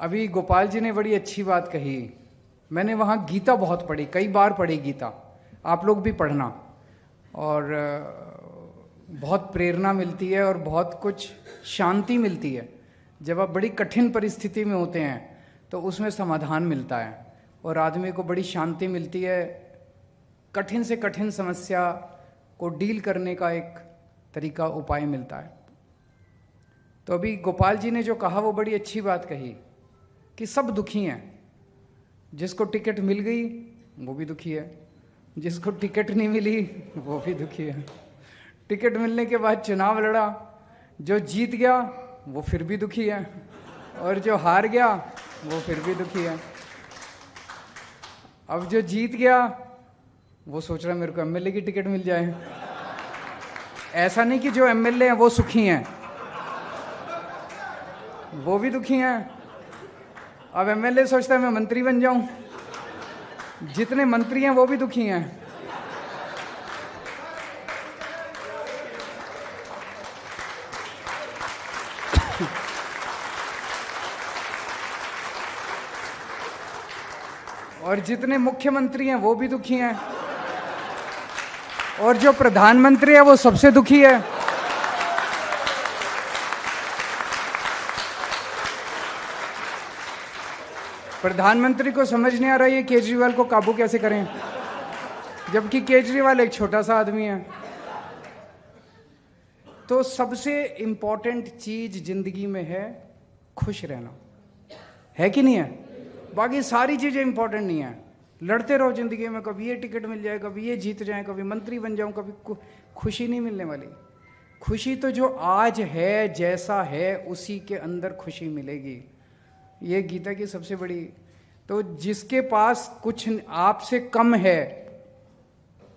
अभी गोपाल जी ने बड़ी अच्छी बात कही। मैंने वहाँ गीता बहुत पढ़ी, कई बार पढ़ी गीता, आप लोग भी पढ़ना। और बहुत प्रेरणा मिलती है और बहुत कुछ शांति मिलती है। जब आप बड़ी कठिन परिस्थिति में होते हैं तो उसमें समाधान मिलता है और आदमी को बड़ी शांति मिलती है। कठिन से कठिन समस्या को डील करने का एक तरीका, उपाय मिलता है। तो अभी गोपाल जी ने जो कहा वो बड़ी अच्छी बात कही कि सब दुखी हैं। जिसको टिकट मिल गई वो भी दुखी है, जिसको टिकट नहीं मिली वो भी दुखी है। टिकट मिलने के बाद चुनाव लड़ा, जो जीत गया वो फिर भी दुखी है, और जो हार गया वो फिर भी दुखी है। अब जो जीत गया वो सोच रहा है मेरे को एमएलए की टिकट मिल जाए। ऐसा नहीं कि जो एमएलए हैं वो सुखी हैं, वो भी दुखी हैं। अब एमएलए सोचता है मैं मंत्री बन जाऊं, जितने मंत्री हैं वो भी दुखी हैं। और जितने मुख्यमंत्री हैं वो भी दुखी हैं, और जो प्रधानमंत्री है वो सबसे दुखी है। प्रधानमंत्री को समझ नहीं आ रहा है केजरीवाल को काबू कैसे करें, जबकि केजरीवाल एक छोटा सा आदमी है। तो सबसे इंपॉर्टेंट चीज जिंदगी में है खुश रहना, है कि नहीं है? बाकी सारी चीजें इंपॉर्टेंट नहीं है। लड़ते रहो जिंदगी में, कभी ये टिकट मिल जाए, कभी ये जीत जाए, कभी मंत्री बन जाऊं, कभी खुशी नहीं मिलने वाली। खुशी तो जो आज है, जैसा है उसी के अंदर खुशी मिलेगी। ये गीता की सबसे बड़ी। तो जिसके पास कुछ आपसे कम है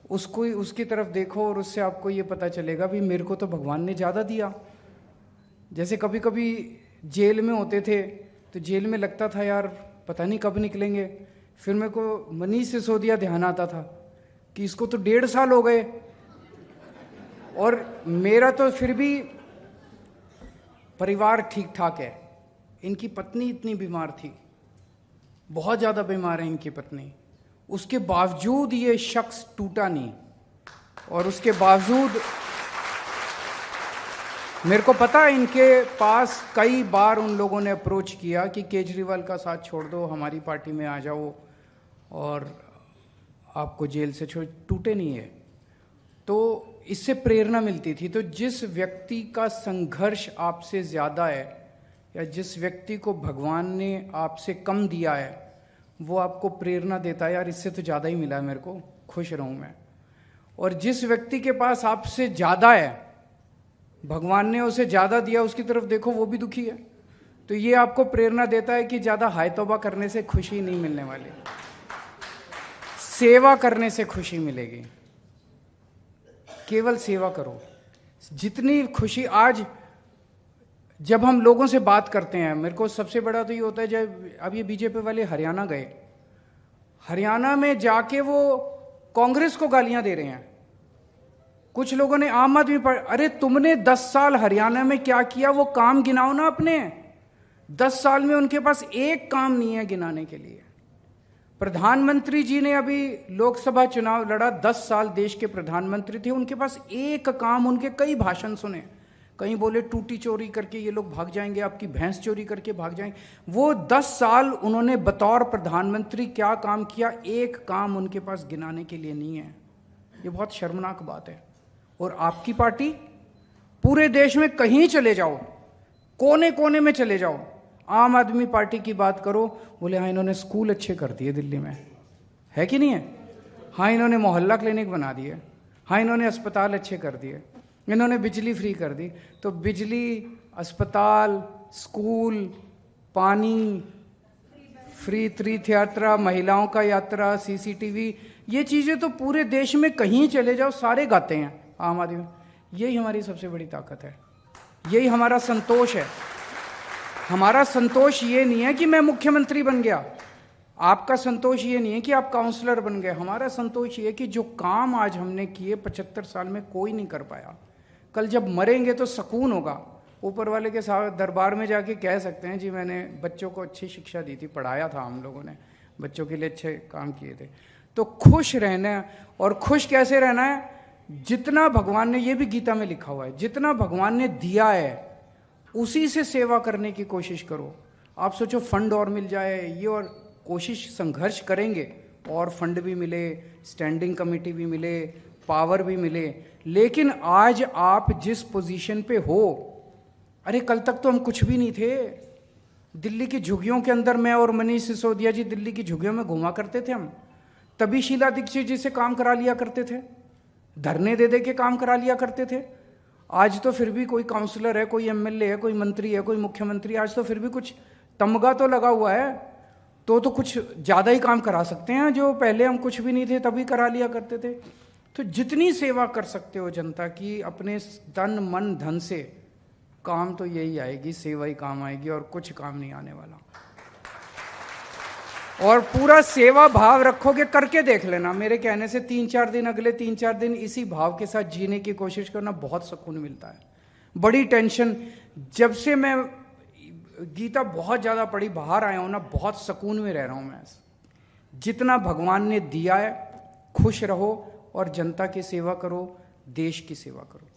उसको, उसकी तरफ देखो और उससे आपको ये पता चलेगा भी मेरे को तो भगवान ने ज़्यादा दिया। जैसे कभी कभी जेल में होते थे तो जेल में लगता था यार पता नहीं कब निकलेंगे। फिर मेरे को मनीष सिसोदिया ध्यान आता था कि इसको तो 1.5 साल हो गए, और मेरा तो फिर भी परिवार ठीक ठाक है। इनकी पत्नी इतनी बीमार थी, बहुत ज़्यादा बीमार है इनकी पत्नी, उसके बावजूद ये शख्स टूटा नहीं। और उसके बावजूद मेरे को पता है इनके पास कई बार उन लोगों ने अप्रोच किया कि केजरीवाल का साथ छोड़ दो, हमारी पार्टी में आ जाओ और आपको जेल से छोड़, टूटे नहीं है। तो इससे प्रेरणा मिलती थी। तो जिस व्यक्ति का संघर्ष आपसे ज़्यादा है या जिस व्यक्ति को भगवान ने आपसे कम दिया है वो आपको प्रेरणा देता है, यार इससे तो ज़्यादा ही मिला है मेरे को, खुश रहूं मैं। और जिस व्यक्ति के पास आपसे ज़्यादा है, भगवान ने उसे ज़्यादा दिया, उसकी तरफ देखो वो भी दुखी है। तो ये आपको प्रेरणा देता है कि ज़्यादा हाय तौबा करने से खुशी नहीं मिलने वाली, सेवा करने से खुशी मिलेगी। केवल सेवा करो। जितनी खुशी आज जब हम लोगों से बात करते हैं, मेरे को सबसे बड़ा तो ये होता है जब अब ये बीजेपी वाले हरियाणा गए, हरियाणा में जाके वो कांग्रेस को गालियां दे रहे हैं। कुछ लोगों ने आम आदमी पर, अरे तुमने 10 साल हरियाणा में क्या किया वो काम गिनाओ ना अपने। 10 साल में उनके पास एक काम नहीं है गिनाने के लिए। प्रधानमंत्री जी ने अभी लोकसभा चुनाव लड़ा, 10 साल देश के प्रधानमंत्री थे, उनके पास एक काम, उनके कई भाषण सुने। कहीं बोले टूटी चोरी करके ये लोग भाग जाएंगे, आपकी भैंस चोरी करके भाग जाएंगे। वो 10 साल उन्होंने बतौर प्रधानमंत्री क्या काम किया, एक काम उनके पास गिनाने के लिए नहीं है। ये बहुत शर्मनाक बात है। और आपकी पार्टी, पूरे देश में कहीं चले जाओ, कोने कोने में चले जाओ, आम आदमी पार्टी की बात करो, बोले हाँ इन्होंने स्कूल अच्छे कर दिए दिल्ली में, है कि नहीं है? हाँ इन्होंने मोहल्ला क्लिनिक बना दिए, हाँ इन्होंने अस्पताल अच्छे कर दिए, इन्होंने बिजली फ्री कर दी। तो बिजली, अस्पताल, स्कूल, पानी, फ्री तीर्थ यात्रा, महिलाओं का यात्रा, सीसीटीवी, ये चीज़ें तो पूरे देश में कहीं चले जाओ सारे गाते हैं आम आदमी। यही हमारी सबसे बड़ी ताकत है, यही हमारा संतोष है। हमारा संतोष ये नहीं है कि मैं मुख्यमंत्री बन गया, आपका संतोष ये नहीं है कि आप काउंसलर बन गए। हमारा संतोष ये है कि जो काम आज हमने किए 75 साल में कोई नहीं कर पाया, कल जब मरेंगे तो सुकून होगा, ऊपर वाले के साथ दरबार में जाके कह सकते हैं जी मैंने बच्चों को अच्छी शिक्षा दी थी, पढ़ाया था, हम लोगों ने बच्चों के लिए अच्छे काम किए थे। तो खुश रहना, और खुश कैसे रहना है? जितना भगवान ने, ये भी गीता में लिखा हुआ है, जितना भगवान ने दिया है उसी से सेवा करने की कोशिश करो। आप सोचो फंड और मिल जाए ये, और कोशिश संघर्ष करेंगे और फंड भी मिले, स्टैंडिंग कमेटी भी मिले, पावर भी मिले, लेकिन आज आप जिस पोजीशन पे हो, अरे कल तक तो हम कुछ भी नहीं थे। दिल्ली की झुग्गियों के अंदर मैं और मनीष सिसोदिया जी दिल्ली की झुग्गियों में घुमा करते थे हम, तभी शीला दीक्षित जी से काम करा लिया करते थे, धरने दे दे के काम करा लिया करते थे। आज तो फिर भी कोई काउंसलर है, कोई एमएलए है, कोई मंत्री है, कोई मुख्यमंत्री, आज तो फिर भी कुछ तमगा तो लगा हुआ है, तो कुछ ज़्यादा ही काम करा सकते हैं, जो पहले हम कुछ भी नहीं थे तभी करा लिया करते थे। तो जितनी सेवा कर सकते हो जनता की अपने तन मन धन से, काम तो यही आएगी, सेवा ही काम आएगी और कुछ काम नहीं आने वाला। और पूरा सेवा भाव रखोगे, करके देख लेना, मेरे कहने से 3-4 दिन, अगले 3-4 दिन इसी भाव के साथ जीने की कोशिश करना, बहुत सुकून मिलता है। बड़ी टेंशन, जब से मैं गीता बहुत ज़्यादा पढ़ी, बाहर आया हूं ना, बहुत सुकून में रह रहा हूं मैं। जितना भगवान ने दिया है खुश रहो और जनता की सेवा करो, देश की सेवा करो।